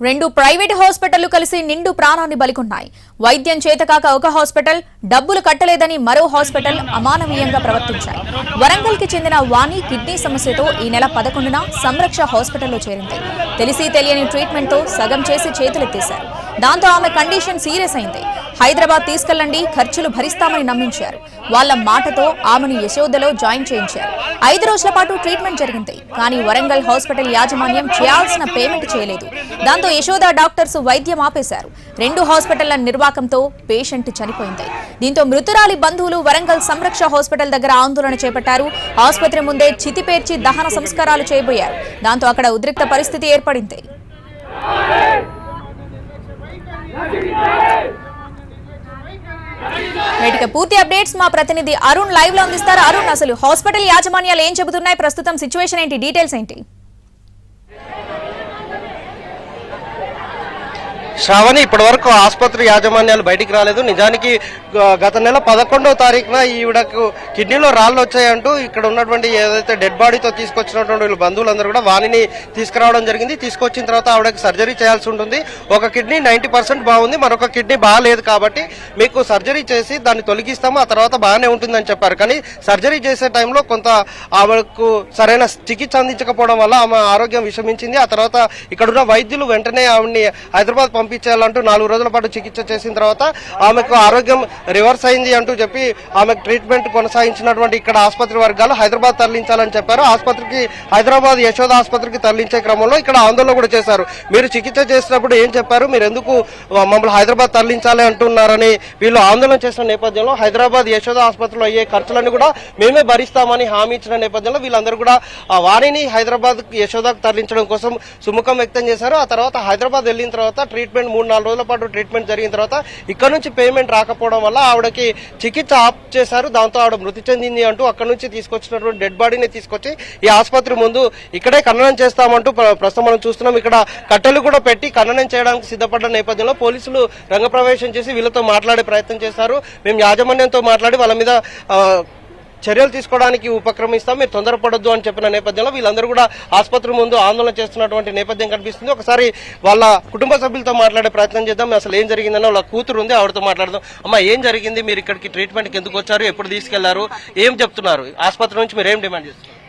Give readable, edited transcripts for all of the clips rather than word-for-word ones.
రెండు ప్రైవేట్ హాస్పిటళ్లు కలిసి నిండు ప్రాణాన్ని బలికొన్నాయి. వైద్యం చేతకాక ఒక హాస్పిటల్, డబ్బులు కట్టలేదని మరో హాస్పిటల్ అమానవీయంగా ప్రవర్తించాయి. వరంగల్ కి చెందిన వాణి కిడ్నీ సమస్యతో ఈ నెల 11న సంరక్ష హాస్పిటల్లో చేరింది. తెలిసి తెలియని ట్రీట్మెంట్ తో సగం చేసి చేతులెత్తేశారు. దాంతో ఆమె కండిషన్ సీరియస్ అయింది. హైదరాబాద్ తీసుకెళ్లండి, ఖర్చులు భరిస్తామని నమ్మించారు. వాళ్ల మాటతో ఆమెను యశోదలో జాయిన్ చేయించారు. 5 రోజుల పాటు ట్రీట్మెంట్ జరిగింది. కానీ వరంగల్ హాస్పిటల్ యాజమాన్యం చేయాల్సిన పేమెంట్ చేయలేదు. దాంతో యశోద డాక్టర్స్ వైద్యం ఆపేశారు. 2 హాస్పిటళ్ల నిర్వాకంతో పేషెంట్ చనిపోయింది. దీంతో మృతురాలి బంధువులు వరంగల్ సంరక్ష హాస్పిటల్ దగ్గర ఆందోళన చేపట్టారు. ఆసుపత్రి ముందే చితిపేర్చి దహన సంస్కారాలు చేయబోయారు. దాంతో అక్కడ ఉద్రిక్త పరిస్థితి ఏర్పడింది. వీటికి పూర్తి అప్డేట్స్ మా ప్రతినిధి అరుణ్ లైవ్ లో అందిస్తారు. అరుణ్, అసలు హాస్పిటల్ యాజమాన్యాలు ఏం చెబుతున్నాయి, ప్రస్తుతం సిచ్యువేషన్ ఏంటి, డీటెయిల్స్ ఏంటి? శ్రావణి, ఇప్పటి వరకు ఆసుపత్రి యాజమాన్యాలు బయటికి రాలేదు. నిజానికి గత నెల 11వ తారీఖున ఈవిడకు కిడ్నీలో రాళ్ళు వచ్చాయంటూ ఇక్కడ ఉన్నటువంటి ఏదైతే డెడ్ బాడీతో తీసుకొచ్చినటువంటి వీళ్ళ బంధువులందరూ కూడా వాణిని తీసుకురావడం జరిగింది. తీసుకొచ్చిన తర్వాత ఆవిడకి సర్జరీ చేయాల్సి ఉంటుంది. ఒక కిడ్నీ 90% బాగుంది, మరొక కిడ్నీ బాగాలేదు, కాబట్టి మీకు సర్జరీ చేసి దాన్ని తొలగిస్తాము, ఆ తర్వాత బాగానే ఉంటుందని చెప్పారు. కానీ సర్జరీ చేసే టైంలో కొంత ఆవిడకు సరైన చికిత్స అందించకపోవడం వల్ల ఆమె ఆరోగ్యం విషమించింది. ఆ తర్వాత ఇక్కడున్న వైద్యులు వెంటనే ఆవిడని హైదరాబాద్ పంపించాలంటూ 4 రోజుల పాటు చికిత్స చేసిన తర్వాత ఆమెకు ఆరోగ్యం రివర్స్ అయింది అంటూ చెప్పి ఆమెకు ట్రీట్మెంట్ కొనసాగించినటువంటి ఇక్కడ ఆసుపత్రి వర్గాలు హైదరాబాద్ తరలించాలని చెప్పారు. ఆసుపత్రికి హైదరాబాద్ యశోద ఆసుపత్రికి తరలించే క్రమంలో ఇక్కడ ఆందోళన కూడా చేశారు. మీరు చికిత్స చేసినప్పుడు ఏం చెప్పారు, మీరు ఎందుకు మమ్మల్ని హైదరాబాద్ తరలించాలి అంటున్నారని వీళ్ళు ఆందోళన చేసిన నేపథ్యంలో హైదరాబాద్ యశోద ఆసుపత్రిలో అయ్యే ఖర్చులన్నీ కూడా మేమే భరిస్తామని హామీ ఇచ్చిన నేపథ్యంలో వీళ్ళందరూ కూడా వారిని హైదరాబాద్ యశోదకు తరలించడం కోసం సుముఖం వ్యక్తం చేశారు. ఆ తర్వాత హైదరాబాద్ వెళ్ళిన తర్వాత ట్రీట్మెంట్ 3-4 రోజుల పాటు ట్రీట్మెంట్ జరిగిన తర్వాత ఇక్కడ నుంచి పేమెంట్ రాకపోవడం వల్ల ఆవిడకి చికిత్స ఆప్ చేశారు. దాంతో ఆవిడ మృతి చెందింది అంటూ అక్కడ నుంచి తీసుకొచ్చినటువంటి డెడ్ బాడీని తీసుకొచ్చి ఈ ఆసుపత్రి ముందు ఇక్కడే ఖననం చేస్తామంటూ ప్రస్తుతం మనం చూస్తున్నాం. ఇక్కడ కట్టెలు కూడా పెట్టి ఖననం చేయడానికి సిద్ధపడ్డ నేపథ్యంలో పోలీసులు రంగప్రవేశం చేసి వీళ్ళతో మాట్లాడే ప్రయత్నం చేశారు. మేము యాజమాన్యంతో మాట్లాడి వాళ్ళ మీద చర్యలు తీసుకోవడానికి ఉపక్రమిస్తాం, మీరు తొందరపడొద్దు అని చెప్పిన నేపథ్యంలో వీళ్ళందరూ కూడా ఆసుపత్రి ముందు ఆందోళన చేస్తున్నటువంటి నేపథ్యం కనిపిస్తుంది. ఒకసారి వాళ్ళ కుటుంబ సభ్యులతో మాట్లాడే ప్రయత్నం చేద్దాం. అసలు ఏం జరిగిందని వాళ్ళ కూతురు ఉంది, ఆవిడతో మాట్లాడదాం. అమ్మా, ఏం జరిగింది, మీరు ఇక్కడికి ట్రీట్మెంట్కి ఎందుకు వచ్చారు, ఎప్పుడు తీసుకెళ్లారు, ఏం చెప్తున్నారు, ఆసుపత్రి నుంచి మీరు ఏం డిమాండ్ చేస్తున్నారు?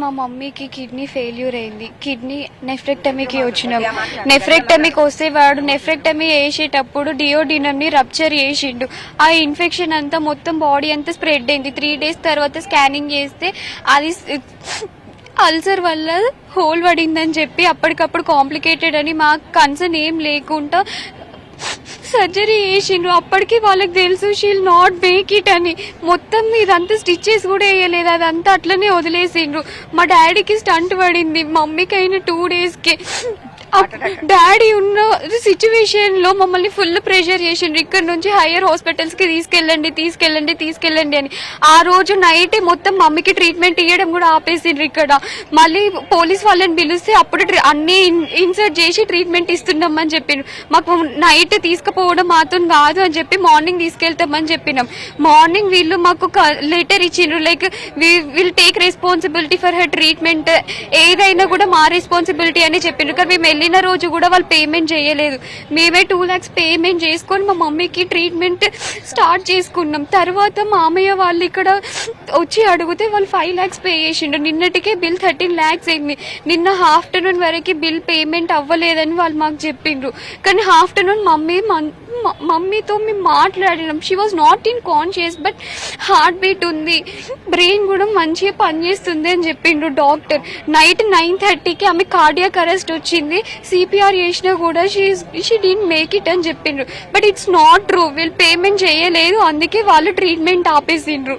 మా మమ్మీకి కిడ్నీ ఫెయిల్యూర్ అయింది. కిడ్నీ నెఫ్రెక్టమీకి వచ్చినాం. నెఫ్రెక్టమీకి వస్తే వాడు నెఫ్రెక్టమీ వేసేటప్పుడు డియోడినమ్ని రప్చర్ చేసిండు. ఆ ఇన్ఫెక్షన్ అంతా మొత్తం బాడీ అంతా స్ప్రెడ్ అయింది. 3 డేస్ తర్వాత స్కానింగ్ చేస్తే అది అల్సర్ వల్ల హోల్ పడిందని చెప్పి అప్పటికప్పుడు కాంప్లికేటెడ్ అని మాకు కన్సర్న్ ఏం లేకుండా సర్జరీ చేసిండ్రు. అప్పటికి వాళ్ళకి తెలుసు షీల్ నాట్ మేక్ ఇట్ అని. మొత్తం ఇదంతా స్టిచ్చెస్ కూడా వేయలేదు, అదంతా అట్లనే వదిలేసిండ్రు. మా డాడీకి స్టంట్ పడింది, మమ్మీకి అయిన 2 డేస్కి. డాడీ ఉన్న సిచ్యువేషన్ లో మమ్మల్ని ఫుల్ ప్రెషర్ చేసిండ్రు. ఇక్కడ నుంచి హైయర్ హాస్పిటల్స్ కి తీసుకెళ్ళండి అని. ఆ రోజు నైట్ మొత్తం మమ్మీకి ట్రీట్మెంట్ ఇవ్వడం కూడా ఆపేసిండ్రు. ఇక్కడ మళ్ళీ పోలీస్ వాళ్ళని పిలిస్తే అప్పుడు అన్ని ఇన్సర్ట్ చేసి ట్రీట్మెంట్ ఇస్తున్నామని చెప్పిండ్రు. మాకు నైట్ తీసుకుపోవడం మాత్రం కాదు అని చెప్పి మార్నింగ్ తీసుకెళ్తామని చెప్పినాం. మార్నింగ్ వీళ్ళు మాకు లెటర్ ఇచ్చిండ్రు, like will take responsibility for her treatment, ఏదైనా కూడా మా రెస్పాన్సిబిలిటీ అని చెప్పిండ్రు. కానీ మేము వెళ్ళిన రోజు కూడా వాళ్ళు పేమెంట్ చేయలేదు. మేమే 2 lakhs పేమెంట్ చేసుకొని మా మమ్మీకి ట్రీట్మెంట్ స్టార్ట్ చేసుకున్నాం. తర్వాత మామయ్య వాళ్ళు ఇక్కడ వచ్చి అడిగితే వాళ్ళు 5 lakhs పే చేసిండ్రు. నిన్నటికే బిల్ 13 lakhs అయింది. నిన్న ఆఫ్టర్నూన్ వరకు బిల్ పేమెంట్ అవ్వలేదని వాళ్ళు మాకు చెప్పిండ్రు. కానీ ఆఫ్టర్నూన్ మమ్మీతో మేము మాట్లాడినాం. She was not in conscious, but heart beat ఉంది, బ్రెయిన్ కూడా మంచిగా పనిచేస్తుంది అని చెప్పిండ్రు డాక్టర్. నైట్ 9:30కి ఆమె కార్డియాక్ అరెస్ట్ వచ్చింది. సిపిఆర్ చేసినా కూడా షీ డిడ్ మేక్ ఇట్ అని చెప్పిండ్రు. బట్ ఇట్స్ నాట్ ట్రూ, వీళ్ళు పేమెంట్ చేయలేదు, అందుకే వాళ్ళు ట్రీట్మెంట్ ఆపేసిండ్రు.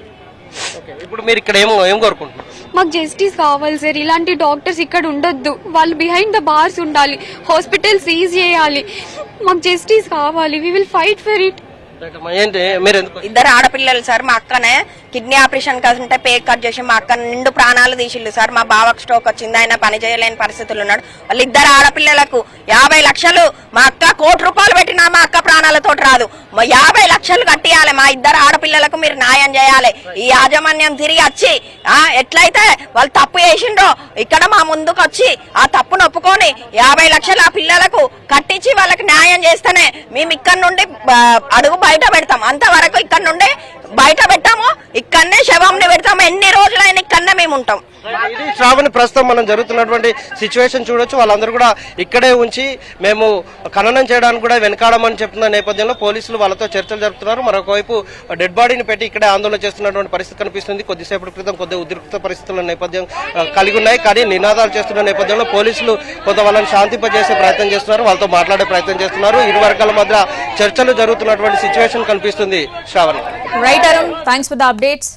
ఇప్పుడు మీరు ఇక్కడ ఏం కోరుకుంటున్నారు? మాకు జస్టిస్ కావాలి సార్. ఇలాంటి డాక్టర్స్ ఇక్కడ ఉండొద్దు, వాళ్ళు బిహైండ్ ద బార్స్ ఉండాలి, హాస్పిటల్ సీజ్ చేయాలి. మాకు జస్టిస్ కావాలి, we will fight for it. 2 ఆడపిల్లలు సార్, మా అక్కనే కిడ్నీ ఆపరేషన్ కంటే పేక్ కట్ చేసి మా అక్క నిండు ప్రాణాలు తీసిల్లు సార్. మా బావకు స్ట్రోక్ వచ్చింది, ఆయన పని చేయలేని పరిస్థితులు ఉన్నాడు. వాళ్ళిద్దరు ఆడపిల్లలకు 50 లక్షలు, మా అక్క ₹1 కోటి పెట్టినా మా అక్క ప్రాణాలతో రాదు. 50 లక్షలు కట్టియాలి మా ఇద్దరు ఆడపిల్లలకు, మీరు న్యాయం చేయాలి. ఈ యాజమాన్యం తిరిగి వచ్చి ఎట్లయితే వాళ్ళు తప్పు చేసిండ్రో ఇక్కడ మా ముందుకు వచ్చి ఆ తప్పును ఒప్పుకొని 50 లక్షలు ఆ పిల్లలకు కట్టించి వాళ్ళకి న్యాయం చేస్తేనే మేము ఇక్కడ నుండి అడుగు బయట పెడతాం. అంతవరకు ఇక్కడ నుండి బయట పెట్టాము, ఇక్కడనే శవంని పెడతాము. ఎన్ని రోజులైనా ఇక్కడనే మేము ఉంటాం. ఇది శ్రావణి ప్రస్తుతం మనం జరుగుతున్నటువంటి సిచ్యువేషన్ చూడొచ్చు. వాళ్ళందరూ కూడా ఇక్కడే ఉంచి మేము ఖననం చేయడానికి కూడా వెనకాడమని చెప్తున్న నేపథ్యంలో పోలీసులు వాళ్ళతో చర్చలు జరుపుతున్నారు. మరొకవైపు డెడ్ బాడీని పెట్టి ఇక్కడే ఆందోళన చేస్తున్నటువంటి పరిస్థితి కనిపిస్తుంది. కొద్దిసేపటి క్రితం కొద్దిగా ఉద్రిక్త పరిస్థితుల నేపథ్యం కలిగి ఉన్నాయి. కానీ నినాదాలు చేస్తున్న నేపథ్యంలో పోలీసులు కొంత వాళ్ళని శాంతింపజేసే ప్రయత్నం చేస్తున్నారు, వాళ్ళతో మాట్లాడే ప్రయత్నం చేస్తున్నారు. ఇరు వర్గాల మధ్య చర్చలు జరుగుతున్నటువంటి సిచ్యువేషన్ కనిపిస్తుంది. Shravani. Right Arun, thanks for the updates.